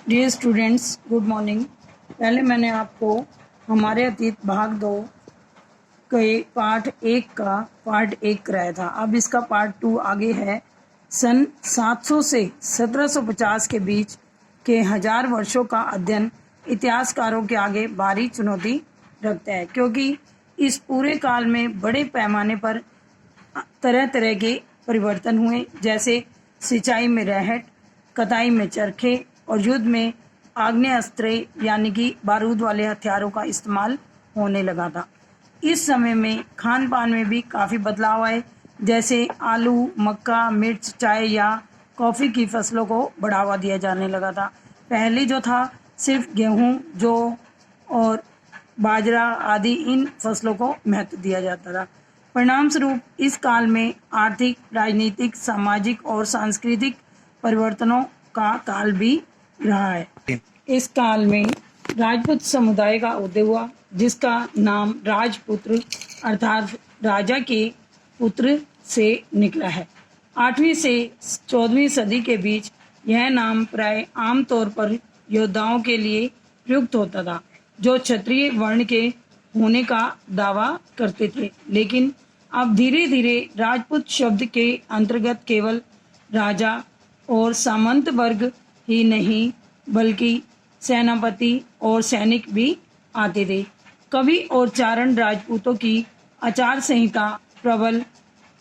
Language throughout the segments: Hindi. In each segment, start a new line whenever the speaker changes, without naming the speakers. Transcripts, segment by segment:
Dear students, good morning. पहले मैंने आपको हमारे अतीत भाग 2 के पार्ट 1 कराया था। अब इसका पार्ट 2 आगे है। सन 700 से 1750 के बीच के 1000 वर्षों का अध्ययन इतिहासकारों के आगे भारी चुनौती रखता है, क्योंकि इस पूरे काल में बड़े पैमाने पर तरह तरह के परिवर्तन हुए, जैसे सिंचाई में रहट, कताई में चरखे और युद्ध में आग्नेयास्त्र यानी कि बारूद वाले हथियारों का इस्तेमाल होने लगा था। इस समय में खान पान में भी काफ़ी बदलाव आए, जैसे आलू, मक्का, मिर्च, चाय या कॉफ़ी की फसलों को बढ़ावा दिया जाने लगा था। पहले जो था सिर्फ गेहूं, जौ और बाजरा आदि इन फसलों को महत्व दिया जाता था। परिणाम स्वरूप इस काल में आर्थिक, राजनीतिक, सामाजिक और सांस्कृतिक परिवर्तनों का काल भी रहा है। इस काल में राजपूत समुदाय का उदय हुआ, जिसका नाम राजपुत्र अर्थात राजा के पुत्र से निकला है। 8वीं से 14वीं सदी के बीच यह नाम प्राय आमतौर पर योद्धाओं के लिए प्रयुक्त होता था, जो क्षत्रिय वर्ण के होने का दावा करते थे। लेकिन अब धीरे धीरे राजपूत शब्द के अंतर्गत केवल राजा और सामंत वर्ग ही नहीं, बल्कि सेनापति और सैनिक भी आते थे। कवि और चारण राजपूतों की आचार संहिता, प्रबल,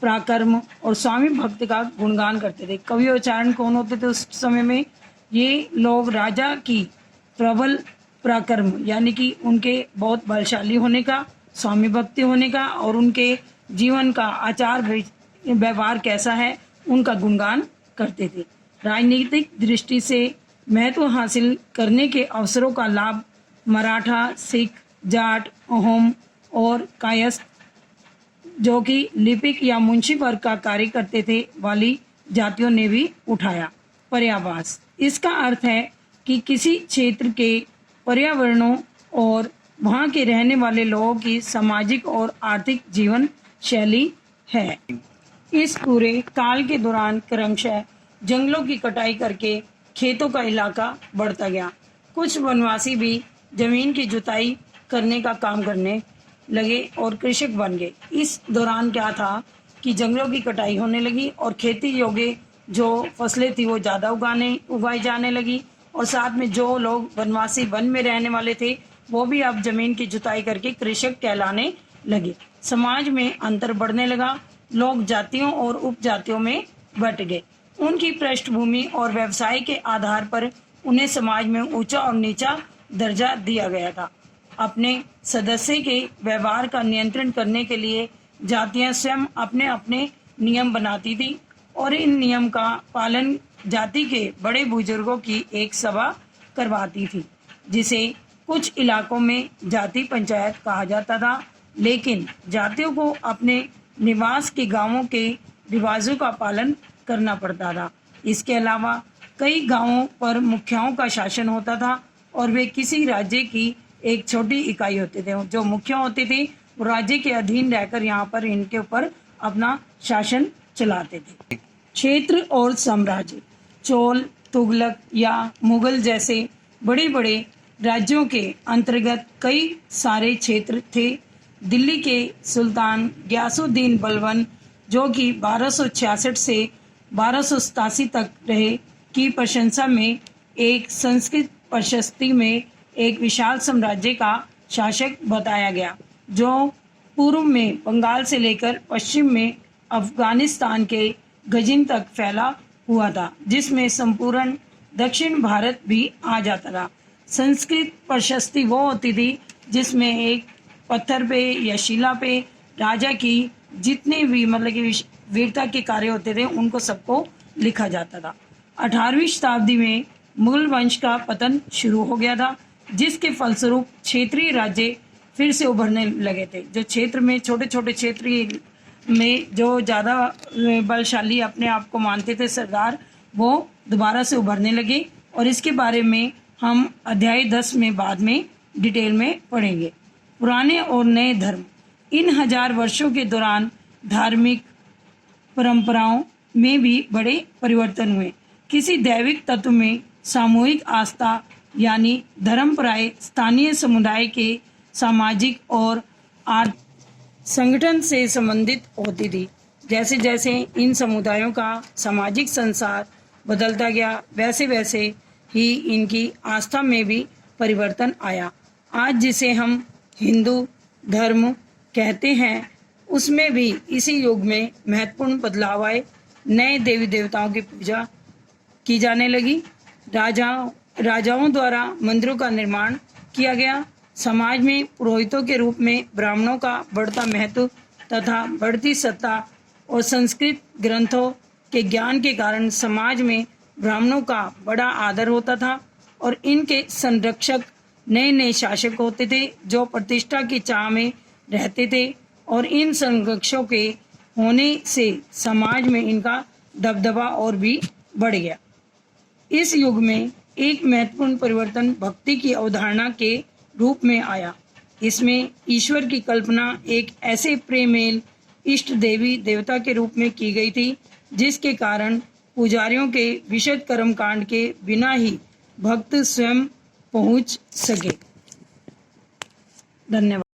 पराक्रम और स्वामी भक्त का गुणगान करते थे। कवि और चारण कौन होते थे उस समय में? ये लोग राजा की प्रबल पराक्रम यानी कि उनके बहुत बलशाली होने का, स्वामी भक्ति होने का और उनके जीवन का आचार व्यवहार कैसा है, उनका गुणगान करते थे। राजनीतिक दृष्टि से महत्व हासिल करने के अवसरों का लाभ मराठा, सिख, जाट, अहोम और कायस्थ, जो कि लिपिक या मुंशी वर्ग का कार्य करते थे, वाली जातियों ने भी उठाया। पर्यावास, इसका अर्थ है कि किसी क्षेत्र के पर्यावरणों और वहाँ के रहने वाले लोगों की सामाजिक और आर्थिक जीवन शैली है। इस पूरे काल के दौरान क्रमशः जंगलों की कटाई करके खेतों का इलाका बढ़ता गया। कुछ वनवासी भी जमीन की जुताई करने का काम करने लगे और कृषक बन गए। इस दौरान क्या था कि जंगलों की कटाई होने लगी और खेती योग्य जो फसलें थी वो ज़्यादा उगाई जाने लगी, और साथ में जो लोग वनवासी वन में रहने वाले थे वो भी अब जमीन की जुताई करके कृषक कहलाने लगे। समाज में अंतर बढ़ने लगा, लोग जातियों और उपजातियों में बंट गए। उनकी पृष्ठभूमि और व्यवसाय के आधार पर उन्हें समाज में ऊंचा और नीचा दर्जा दिया गया था। अपने सदस्य के व्यवहार का नियंत्रण करने के लिए जातियां स्वयं अपने अपने नियम बनाती थी, और इन नियम का पालन जाति के बड़े बुजुर्गों की एक सभा करवाती थी, जिसे कुछ इलाकों में जाति पंचायत कहा जाता था। लेकिन जातियों को अपने निवास के गांवों के रिवाजों का पालन करना पड़ता था। इसके अलावा कई गांवों पर मुखियाओं का शासन होता था, और वे किसी राज्य की एक छोटी इकाई होते थे। जो मुखिया होते थे वो राज्य के अधीन रहकर यहाँ पर इनके ऊपर अपना शासन चलाते थे। क्षेत्र और साम्राज्य, चोल, तुगलक या मुगल जैसे बड़े बड़े राज्यों के अंतर्गत कई सारे क्षेत्र थे। दिल्ली के सुल्तान गयासुद्दीन बलबन, जो कि 1266 से 1287 तक रहे, की प्रशंसा में एक संस्कृत प्रशस्ति में एक विशाल साम्राज्य का शासक बताया गया, जो पूर्व में बंगाल से लेकर पश्चिम में अफगानिस्तान के गजिन तक फैला हुआ था, जिसमें संपूर्ण दक्षिण भारत भी आ जाता था। संस्कृत प्रशस्ति वो होती थी जिसमें एक पत्थर पे या शिला पे राजा की जितने भी मतलब कि वीरता के कार्य होते थे उनको सबको लिखा जाता था। 18वीं शताब्दी में मुगल वंश का पतन शुरू हो गया था, जिसके फलस्वरूप क्षेत्रीय राज्य फिर से उभरने लगे थे। जो क्षेत्र में छोटे छोटे क्षेत्रीय में जो ज़्यादा बलशाली अपने आप को मानते थे सरदार, वो दोबारा से उभरने लगे, और इसके बारे में हम अध्याय 10 में बाद में डिटेल में पढ़ेंगे। पुराने और नए धर्म, इन 1000 वर्षों के दौरान धार्मिक परंपराओं में भी बड़े परिवर्तन हुए। किसी दैविक तत्व में सामूहिक आस्था यानी धर्मपराय स्थानीय समुदाय के सामाजिक और आर्थिक संगठन से संबंधित होती थी। जैसे जैसे इन समुदायों का सामाजिक संसार बदलता गया, वैसे वैसे ही इनकी आस्था में भी परिवर्तन आया। आज जिसे हम हिंदू धर्म कहते हैं, उसमें भी इसी युग में महत्वपूर्ण बदलाव आए। नए देवी देवताओं की पूजा की जाने लगी। राजाओं द्वारा मंदिरों का निर्माण किया गया। समाज में पुरोहितों के रूप में ब्राह्मणों का बढ़ता महत्व तथा बढ़ती सत्ता और संस्कृत ग्रंथों के ज्ञान के कारण समाज में ब्राह्मणों का बड़ा आदर होता था और इनके संरक्षक नए नए शासक होते थे जो प्रतिष्ठा की चाह में रहते थे और इन संरक्षकों के होने से समाज में इनका दबदबा और भी बढ़ गया। इस युग में एक महत्वपूर्ण परिवर्तन भक्ति की अवधारणा के रूप में आया। इसमें ईश्वर की कल्पना एक ऐसे प्रेमेल इष्ट देवी देवता के रूप में की गई थी जिसके कारण पुजारियों के विशद कर्मकांड के बिना ही भक्त स्वयं पहुंच सके। धन्यवाद।